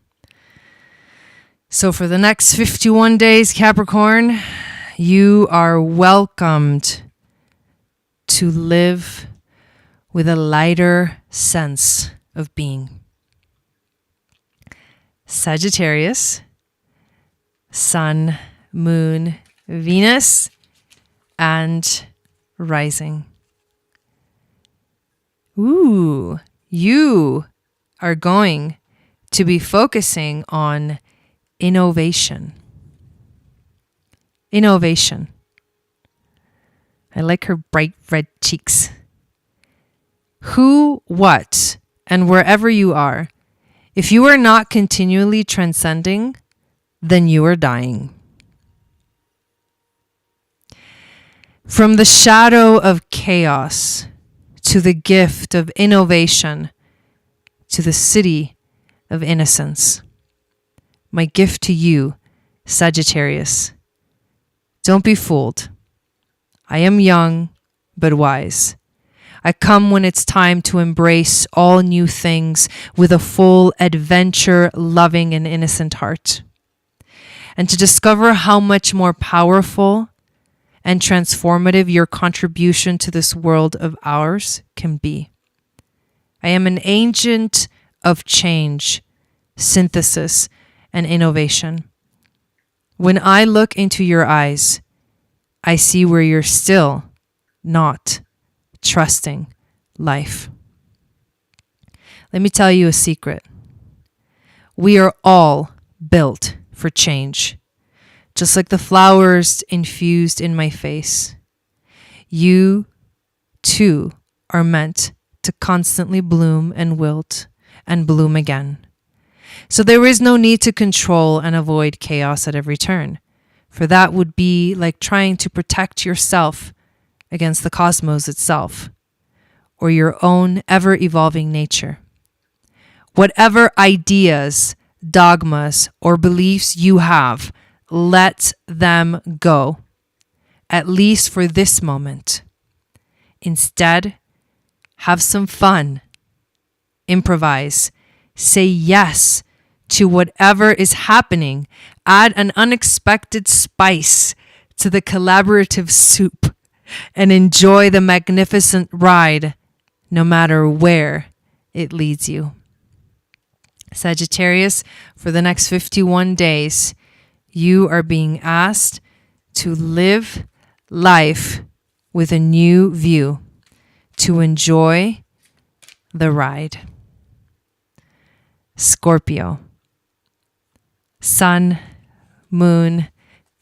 So for the next 51 days, Capricorn, you are welcomed to live with a lighter sense of being. Sagittarius, Sun, Moon, Venus, and rising. Ooh, you are going to be focusing on innovation. Innovation. I like her bright red cheeks. Who, what, and wherever you are, if you are not continually transcending, then you are dying. From the shadow of chaos to the gift of innovation to the city of innocence. My gift to you, Sagittarius. Don't be fooled. I am young, but wise. I come when it's time to embrace all new things with a full adventure, loving and innocent heart. And to discover how much more powerful and transformative your contribution to this world of ours can be. I am an agent of change, synthesis, and innovation. When I look into your eyes, I see where you're still not trusting life. Let me tell you a secret. We are all built for change, just like the flowers infused in my face. You, too, are meant to constantly bloom and wilt and bloom again. So there is no need to control and avoid chaos at every turn, for that would be like trying to protect yourself against the cosmos itself, or your own ever-evolving nature. Whatever ideas, dogmas, or beliefs you have, let them go, at least for this moment. Instead, have some fun, improvise, say yes to whatever is happening, add an unexpected spice to the collaborative soup, and enjoy the magnificent ride, no matter where it leads you. Sagittarius, for the next 51 days, you are being asked to live life with a new view, to enjoy the ride. Scorpio, Sun, Moon,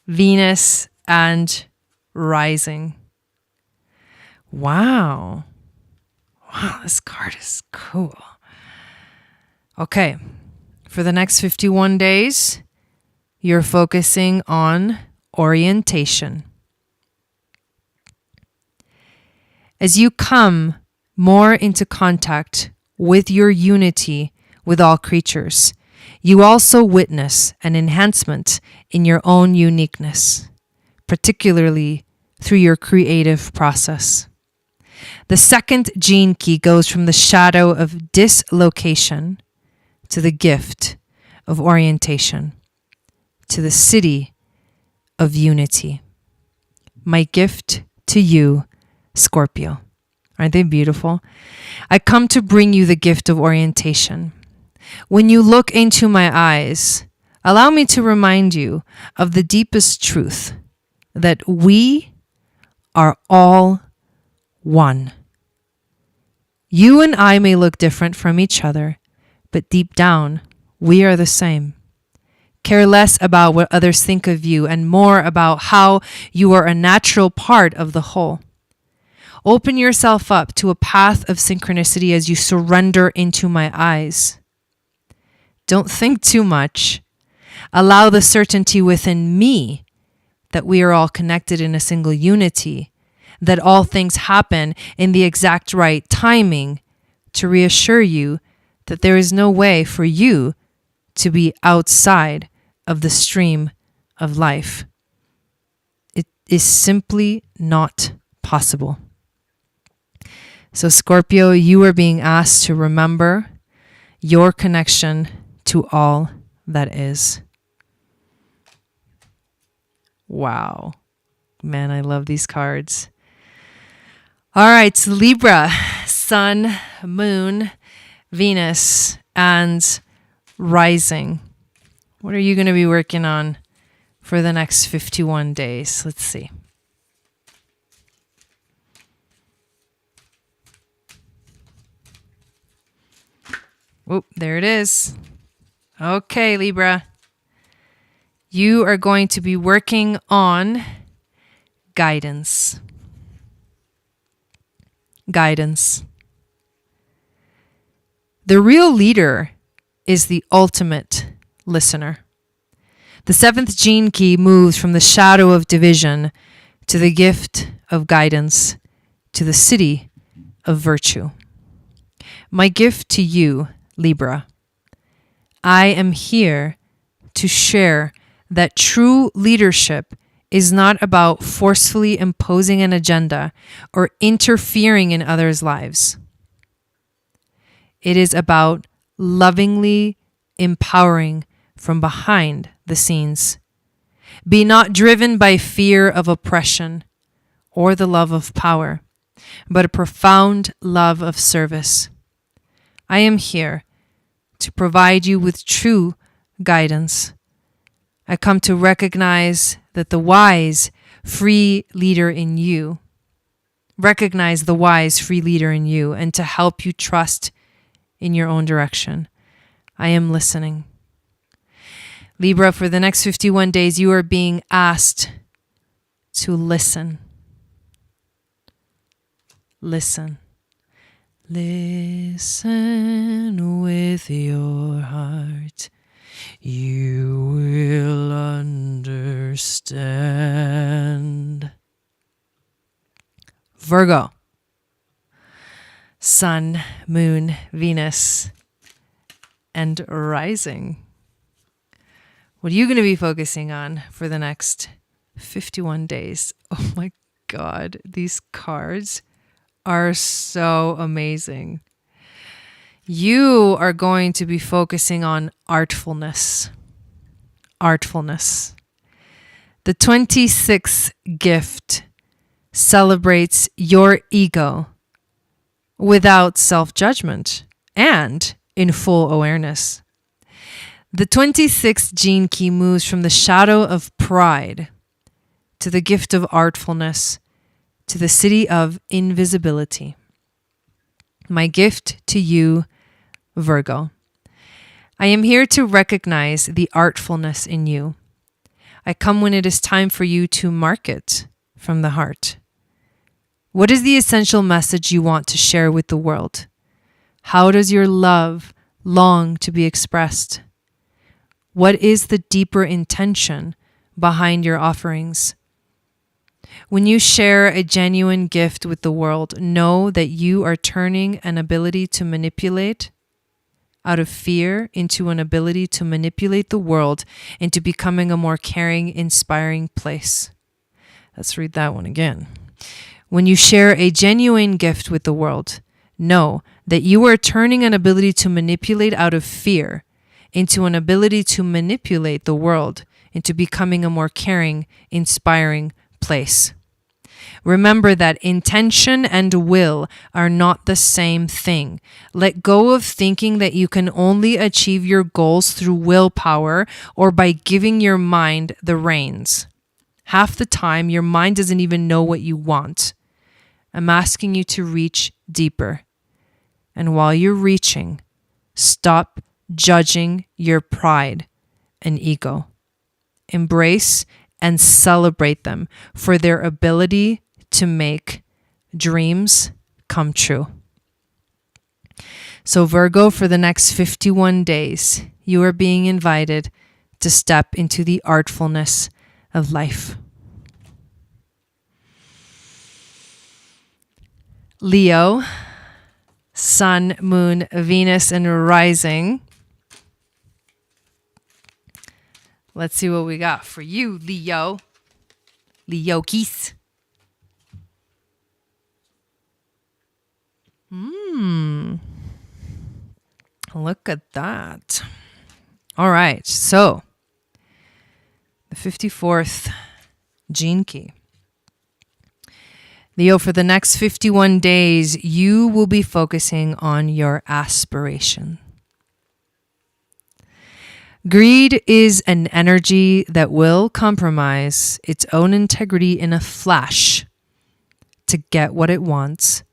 Venus, and rising. Wow. Wow, this card is cool. Okay, for the next 51 days, you're focusing on orientation. As you come more into contact with your unity with all creatures, you also witness an enhancement in your own uniqueness, particularly through your creative process. The second gene key goes from the shadow of dislocation to the gift of orientation, to the city of unity. My gift to you, Scorpio. Aren't they beautiful? I come to bring you the gift of orientation. When you look into my eyes, allow me to remind you of the deepest truth, that we are all one. You and I may look different from each other, but deep down, we are the same. Care less about what others think of you and more about how you are a natural part of the whole. Open yourself up to a path of synchronicity as you surrender into my eyes. Don't think too much. Allow the certainty within me that we are all connected in a single unity, that all things happen in the exact right timing to reassure you that there is no way for you to be outside of the stream of life. It is simply not possible. So Scorpio, you are being asked to remember your connection to all that is. Wow. Man, I love these cards. All right, so Libra, Sun, Moon, Venus, and Rising. What are you going to be working on for the next 51 days? Let's see. Oh, there it is. Okay, Libra. You are going to be working on guidance. Guidance. The real leader is the ultimate listener. The seventh gene key moves from the shadow of division to the gift of guidance, to the city of virtue. My gift to you, Libra. I am here to share that true leadership is not about forcefully imposing an agenda or interfering in others' lives. It is about lovingly empowering from behind the scenes. Be not driven by fear of oppression or the love of power, but a profound love of service. I am here to provide you with true guidance. I come to recognize that the wise, free leader in you, recognize the wise, free leader in you, and to help you trust in your own direction. I am listening. Libra, for the next 51 days, you are being asked to listen. Listen. Listen with your heart. You will understand. Virgo. Sun, Moon, Venus, and Rising. What are you going to be focusing on for the next 51 days? Oh my God, these cards are so amazing. You are going to be focusing on artfulness. Artfulness. The 26th gift celebrates your ego without self-judgment and in full awareness. The 26th gene key moves from the shadow of pride to the gift of artfulness, to the city of invisibility. My gift to you, Virgo. I am here to recognize the artfulness in you. I come when it is time for you to mark it from the heart. What is the essential message you want to share with the world? How does your love long to be expressed? What is the deeper intention behind your offerings? When you share a genuine gift with the world, know that you are turning an ability to manipulate out of fear into an ability to manipulate the world into becoming a more caring, inspiring place. Let's read that one again. When you share a genuine gift with the world, know that you are turning an ability to manipulate out of fear into an ability to manipulate the world into becoming a more caring, inspiring place. Remember that intention and will are not the same thing. Let go of thinking that you can only achieve your goals through willpower or by giving your mind the reins. Half the time, your mind doesn't even know what you want. I'm asking you to reach deeper. And while you're reaching, stop judging your pride and ego. Embrace and celebrate them for their ability to make dreams come true. So Virgo, for the next 51 days, you are being invited to step into the artfulness of life. Leo, Sun, Moon, Venus, and Rising. Let's see what we got for you, Leo. Leo-kies. Look at that. All right, so the 54th gene key. Leo, for the next 51 days, you will be focusing on your aspiration. Greed is an energy that will compromise its own integrity in a flash to get what it wants,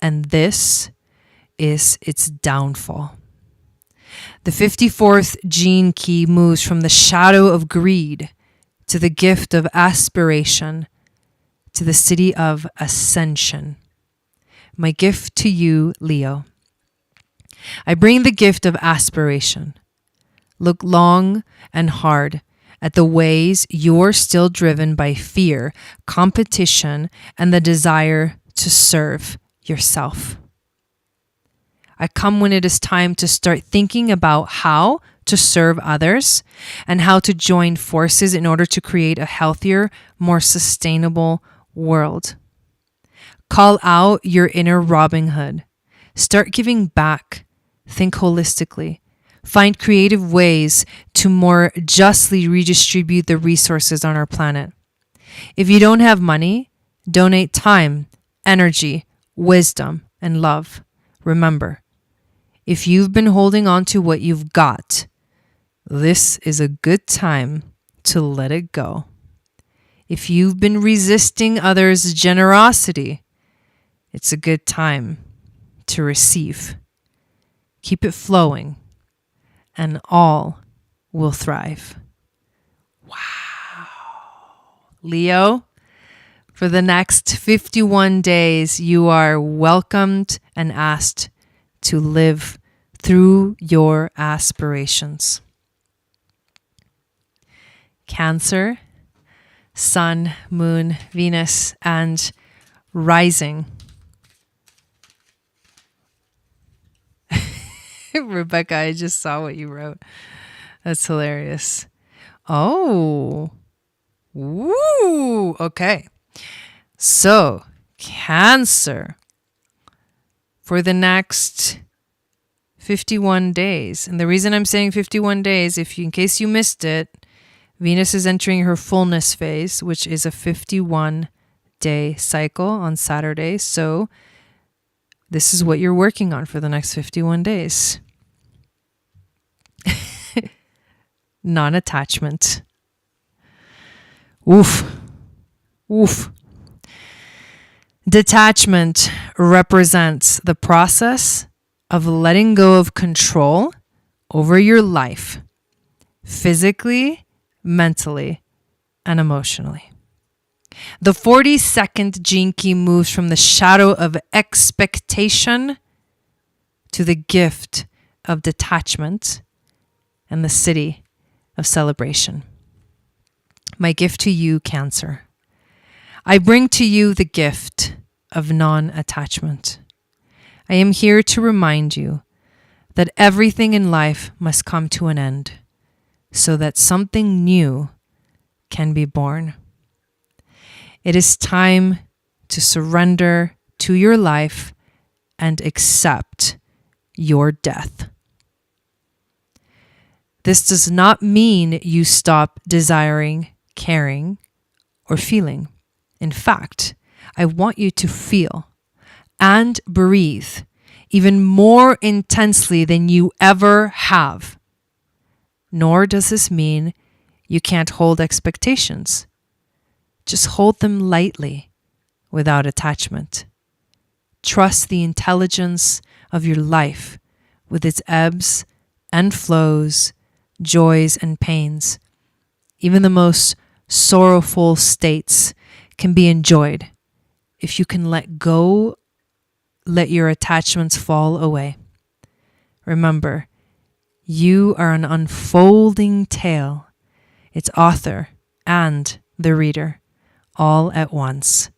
and this is its downfall. The 54th gene key moves from the shadow of greed to the gift of aspiration to the city of ascension. My gift to you, Leo. I bring the gift of aspiration. Look long and hard at the ways you're still driven by fear, competition, and the desire to serve yourself. I come when it is time to start thinking about how to serve others and how to join forces in order to create a healthier, more sustainable world. Call out your inner Robin Hood. Start giving back. Think holistically. Find creative ways to more justly redistribute the resources on our planet. If you don't have money, donate time, energy, wisdom, and love. Remember, if you've been holding on to what you've got, this is a good time to let it go. If you've been resisting others' generosity, it's a good time to receive. Keep it flowing, and all will thrive. Wow. Leo, for the next 51 days, you are welcomed and asked to live through your aspirations. Cancer, Sun, Moon, Venus, and Rising. Rebecca, I just saw what you wrote. That's hilarious. Oh. Woo. Okay. So, Cancer, for the next 51 days. And the reason I'm saying 51 days, in case you missed it, Venus is entering her fullness phase, which is a 51-day cycle on Saturday. So this is what you're working on for the next 51 days. Non-attachment. Oof. Oof. Detachment represents the process of letting go of control over your life, physically, mentally, and emotionally. The 42nd gene key moves from the shadow of expectation to the gift of detachment and the city of celebration. My gift to you, Cancer. I bring to you the gift of non-attachment. I am here to remind you that everything in life must come to an end so that something new can be born. It is time to surrender to your life and accept your death. This does not mean you stop desiring, caring, or feeling. In fact, I want you to feel and breathe even more intensely than you ever have. Nor does this mean you can't hold expectations. Just hold them lightly without attachment. Trust the intelligence of your life with its ebbs and flows, joys and pains. Even the most sorrowful states can be enjoyed if you can let go, let your attachments fall away. Remember, you are an unfolding tale, its author and the reader, all at once.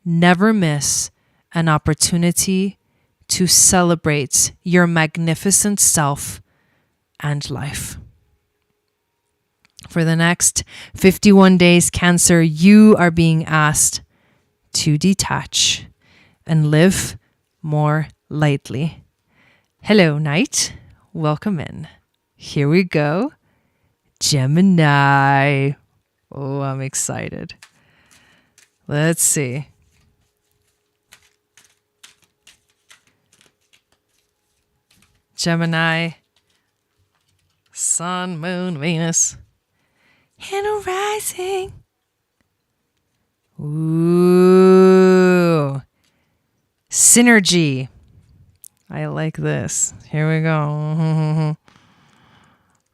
Never miss an opportunity to celebrate your magnificent self and life. For the next 51 days, Cancer, you are being asked to detach and live more lightly. Hello, night. Welcome in. Here we go. Gemini. Oh, I'm excited. Let's see. Gemini, Sun, Moon, Venus, and a rising. Ooh. Synergy. I like this. Here we go. I'm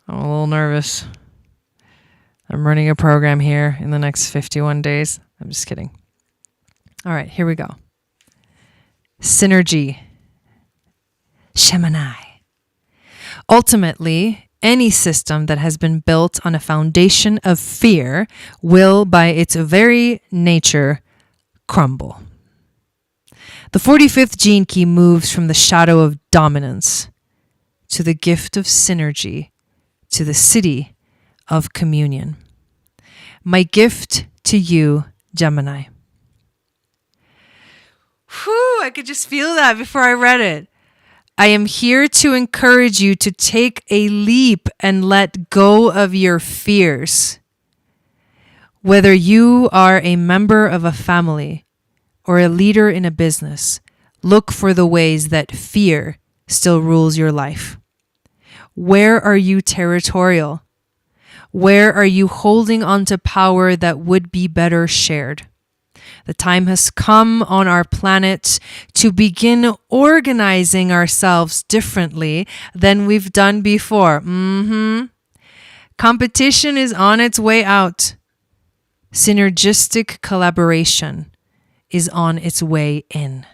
a little nervous. I'm running a program here in the next 51 days. I'm just kidding. All right, here we go. Synergy. Gemini. Ultimately, any system that has been built on a foundation of fear will, by its very nature, crumble. The 45th gene key moves from the shadow of dominance to the gift of synergy, to the city of communion. My gift to you, Gemini. Whew, I could just feel that before I read it. I am here to encourage you to take a leap and let go of your fears. Whether you are a member of a family or a leader in a business, look for the ways that fear still rules your life. Where are you territorial? Where are you holding on to power that would be better shared? The time has come on our planet to begin organizing ourselves differently than we've done before. Competition is on its way out. Synergistic collaboration is on its way in.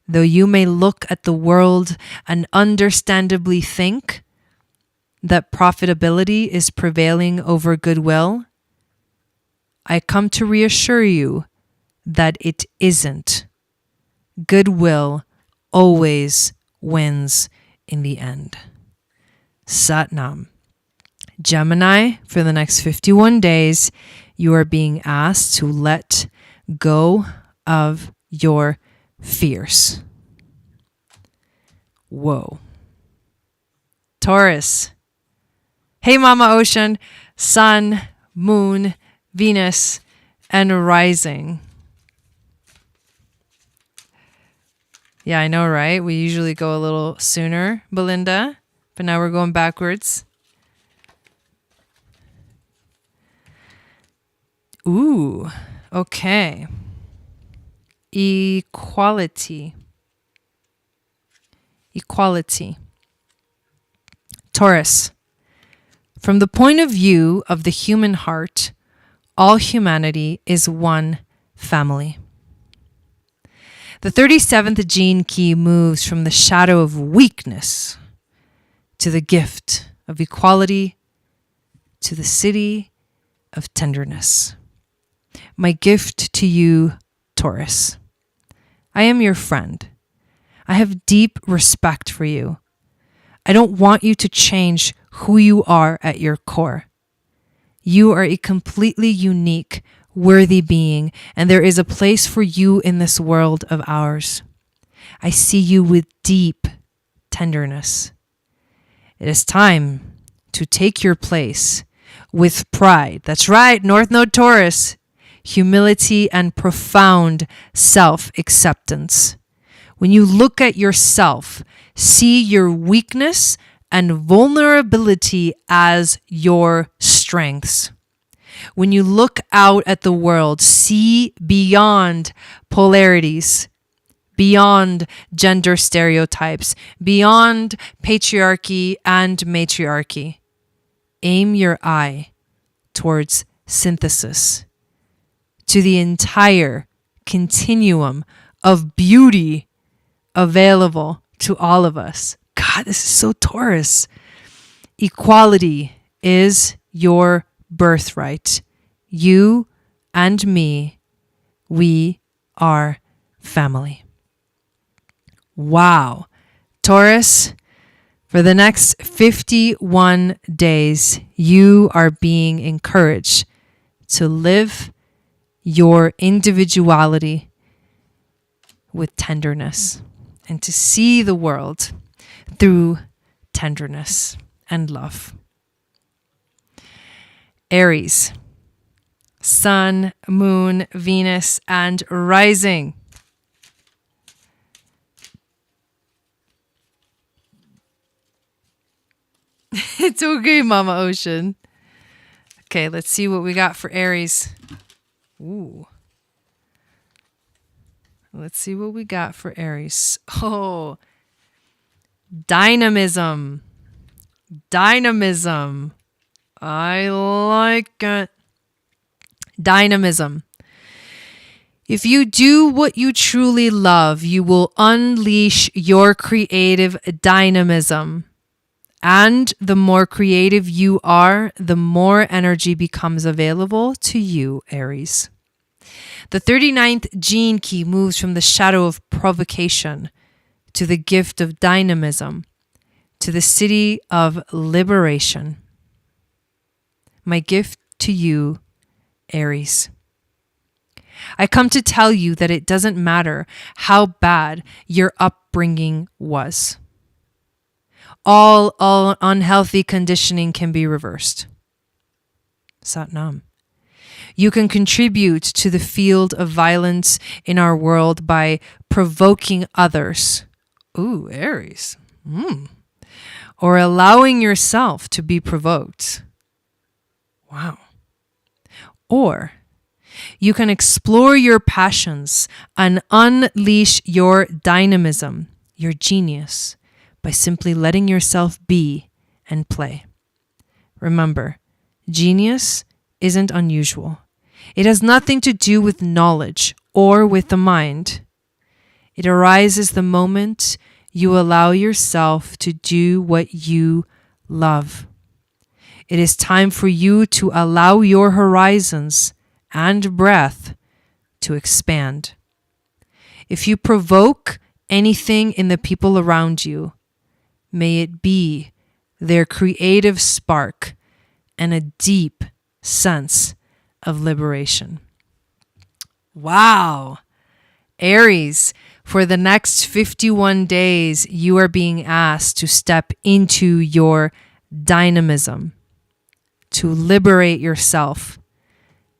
Though you may look at the world and understandably think that profitability is prevailing over goodwill, I come to reassure you that it isn't. Goodwill always wins in the end. Satnam. Gemini, for the next 51 days, you are being asked to let go of your fears. Whoa. Taurus. Hey, Mama Ocean, Sun, Moon, Venus, and rising. Yeah, I know, right? We usually go a little sooner, Belinda, but now we're going backwards. Ooh, okay. Equality. Taurus. From the point of view of the human heart, All humanity is one family. The 37th gene key moves from the shadow of weakness to the gift of equality to the city of tenderness. My gift to you, Taurus. I am your friend. I have deep respect for you. I don't want you to change who you are at your core. You are a completely unique, worthy being, and there is a place for you in this world of ours. I see you with deep tenderness. It is time to take your place with pride. That's right, North Node Taurus. Humility and profound self-acceptance. When you look at yourself, see your weakness and vulnerability as your strengths. When you look out at the world, see beyond polarities, beyond gender stereotypes, beyond patriarchy and matriarchy. Aim your eye towards synthesis, to the entire continuum of beauty available to all of us. God, this is so Taurus. Equality is your birthright. You and me, we are family. Wow. Taurus, for the next 51 days, you are being encouraged to live your individuality with tenderness and to see the world through tenderness and love. Aries, Sun, Moon, Venus, and Rising. It's okay, Mama Ocean. Okay, let's see what we got for Aries. Ooh. Let's see what we got for Aries. Oh, dynamism. Dynamism. I like it. Dynamism. If you do what you truly love, you will unleash your creative dynamism. And the more creative you are, the more energy becomes available to you, Aries. The 39th gene key moves from the shadow of provocation to the gift of dynamism, to the city of liberation. My gift to you, Aries. I come to tell you that it doesn't matter how bad your upbringing was. All unhealthy conditioning can be reversed. Satnam. You can contribute to the field of violence in our world by provoking others. Ooh, Aries. Or allowing yourself to be provoked. Wow. Or you can explore your passions and unleash your dynamism, your genius, by simply letting yourself be and play. Remember, genius isn't unusual. It has nothing to do with knowledge or with the mind. It arises the moment you allow yourself to do what you love. It is time for you to allow your horizons and breath to expand. If you provoke anything in the people around you, may it be their creative spark and a deep sense of liberation. Wow. Aries, for the next 51 days, you are being asked to step into your dynamism, to liberate yourself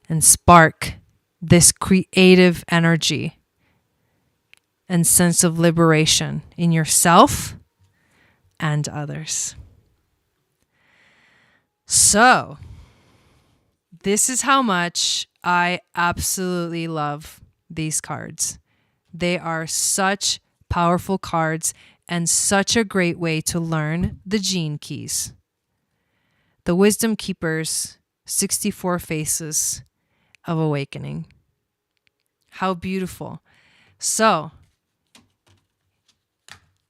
and spark this creative energy and sense of liberation in yourself and others. So, this is how much I absolutely love these cards. They are such powerful cards and such a great way to learn the gene keys. The Wisdom Keepers, 64 Faces, of awakening. How beautiful. So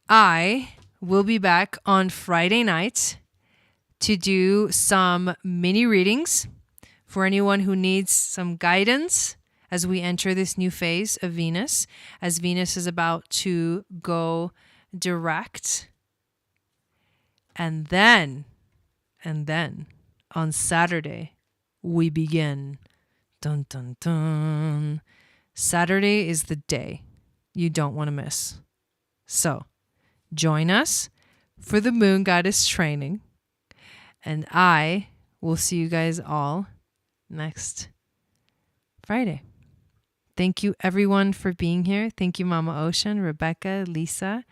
I will be back on Friday night to do some mini readings for anyone who needs some guidance as we enter this new phase of Venus, as Venus is about to go direct. And then on Saturday, we begin. Dun, dun, dun. Saturday is the day you don't want to miss. So join us for the Moon Goddess training. And I will see you guys all next Friday. Thank you everyone for being here. Thank you Mama Ocean, Rebecca, Lisa,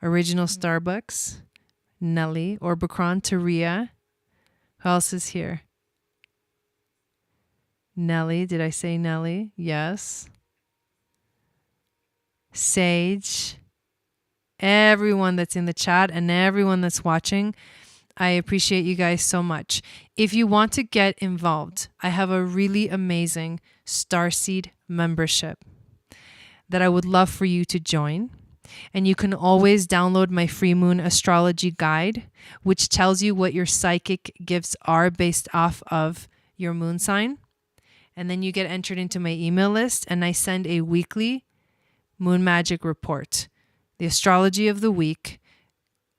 Original Starbucks, Nelly, Orbicron, Taria. Who else is here? Nelly. Did I say Nelly? Yes. Sage. Everyone that's in the chat and everyone that's watching. I appreciate you guys so much. If you want to get involved, I have a really amazing Starseed membership that I would love for you to join. And you can always download my free moon astrology guide, which tells you what your psychic gifts are based off of your moon sign. And then you get entered into my email list, and I send a weekly moon magic report. The astrology of the week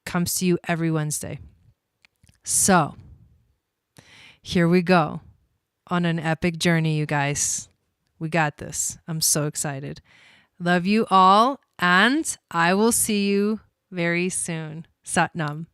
comes to you every Wednesday. So, here we go on an epic journey, you guys. We got this. I'm so excited. Love you all, and I will see you very soon. Sat Nam.